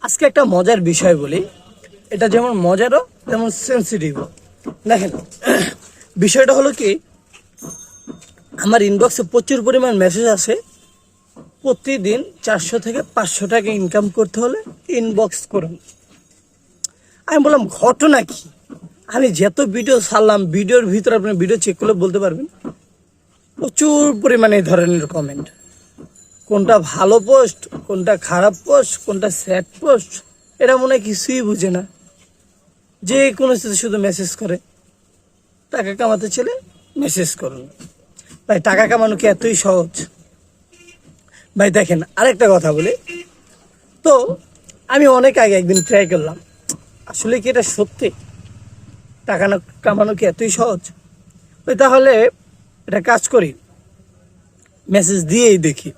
আজকে একটা মজার বিষয় বলি, এটা যেমন মজারও তেমন সেন্সিটিভও। দেখেন, বিষয়টা হলো কি, আমার ইনবক্সে প্রচুর পরিমাণ মেসেজ আসে। প্রতিদিন 400 থেকে 500 টাকা ইনকাম করতে হলে ইনবক্স করুন। আমি বললাম ঘটনা কি? আমি যত ভিডিও ছাড়লাম, ভিডিওর ভিতরে আপনি ভিডিও চেক করলে বলতে পারবেন প্রচুর পরিমাণে এই ধরনের কমেন্ট। কোনটা ভালো পোস্ট, কোনটা খারাপ পোস্ট, কোনটা স্যাড পোস্ট, এটা মনে হয় কিছুই বুঝে না। যে কোনো সাথে শুধু মেসেজ করে, টাকা কামাতে চলে মেসেজ করুন। ভাই টাকা কামানো কি এতই সহজ? ভাই দেখেন, আরেকটা কথা বলি তো, আমি অনেক আগে একদিন ট্রাই করলাম, আসলে কি এটা সত্যি টাকা না কামানো কি এতই সহজ? ওই তাহলে এটা কাজ করি, মেসেজ দিয়েই দেখি।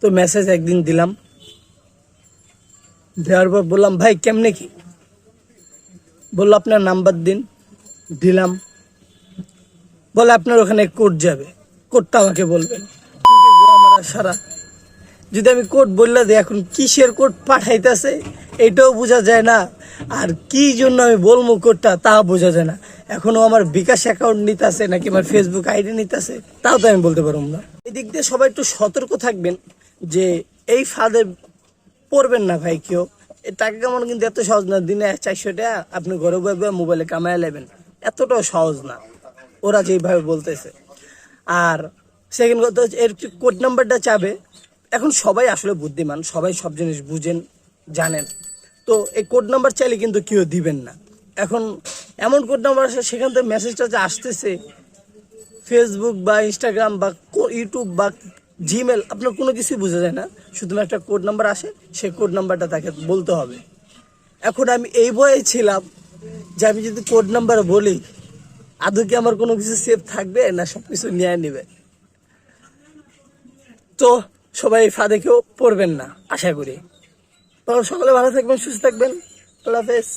তো মেসেজ একদিন দিলাম, দেওয়ার পর বললাম ভাই কেমনে কি? বললো আপনার নাম্বার দিন। দিলাম, বলে আপনার ওখানে কোড যাবে, কোডটা আমাকে বলবেন। আমার সারা যদি আমি কোড বললে দিই, এখন কিসের কোড পাঠাইতেছে এটাও বোঝা যায় না, আর কি জন্য আমি বলবো কোডটা তা বোঝা যায় না। এখনো আমার বিকাশ অ্যাকাউন্ট নিতেছে নাকি আমার ফেসবুক আইডি নিতেছে তাও তো আমি বলতে পারবো না। এদিক দিয়ে সবাই একটু সতর্ক থাকবেন যে এই ফাঁদে পড়বেন না ভাই কেউ। এই টাকা কামানো কিন্তু এত সহজ না, দিনে 400 টাকা আপনি ঘরে বসে মোবাইলে কামায় নেবেন, এতটাও সহজ না ওরা যেভাবে বলতেছে। আর সেকেন্ড কথা হচ্ছে, এর কোড নাম্বারটা চাবে। এখন সবাই আসলে বুদ্ধিমান, সবাই সব জিনিস বুঝেন, জানেন। তো এই কোড নাম্বার চাইলে কিন্তু কেউ দিবেন না। এখন এমন কোড নাম্বার আসে, সেখান থেকে মেসেজটা যে আসতেছে ফেসবুক বা ইনস্টাগ্রাম বা ইউটিউব বা জিমেল, আপনার কোনো কিছুই বোঝা যায় না। শুধুমাত্র একটা কোড নাম্বার আসে, সেই কোড নাম্বারটা তাকে বলতে হবে। এখন আমি এই ভয়ে ছিলাম যে আমি যদি কোড নাম্বার বলি, আদৌ কি আমার কোনো কিছু সেভ থাকবে না সব কিছু নিয়ে নেবে। তো সবাই ফাঁদে কেউ পড়বেন না আশা করি। তখন সকলে ভালো থাকবেন, সুস্থ থাকবেন। আল্লাহ হাফেজ।